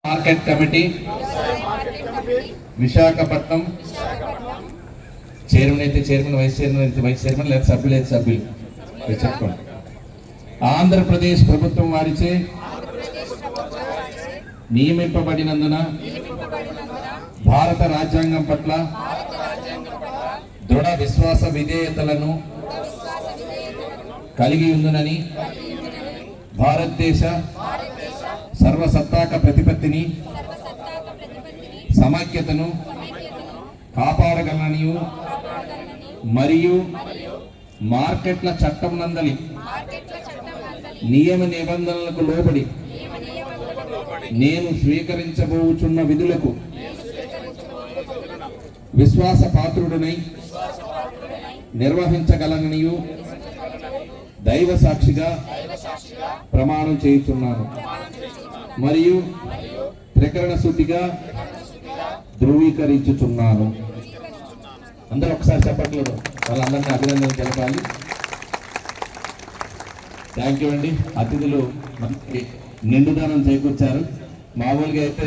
Market committee Visakhapatnam chairman అయితే chairman, vice chairman అయితే vice chairman, లేదా సభ్యులు అయితే సభ్యులు చెప్పండి. ఆంధ్రప్రదేశ్ ప్రభుత్వం వారిచే నియమింపబడినందున భారత రాజ్యాంగం పట్ల దృఢ విశ్వాస విధేయతలను కలిగి ఉందని భారతదేశ సర్వసత్తాక ప్రతిపత్తిని సమైక్యతను కాపాడగలనని మరియు మార్కెట్ల చట్టం నందలి నియమ నిబంధనలకు లోబడి నేను స్వీకరించబోచున్న విధులకు విశ్వాస పాత్రుడనై నిర్వహించగలనని దైవ సాక్షిగా ప్రమాణం చేయుచున్నాను మరియు త్రికరణ శుద్ధిగా ధృవీకరించుచున్నాను. అందరూ ఒకసారి చెప్పట్లేదు, వాళ్ళందరినీ అభినందన తెలపాలి. థ్యాంక్ యూ అండి. అతిథులు మనకి నిండుదనం చేకూర్చారు. మామూలుగా అయితే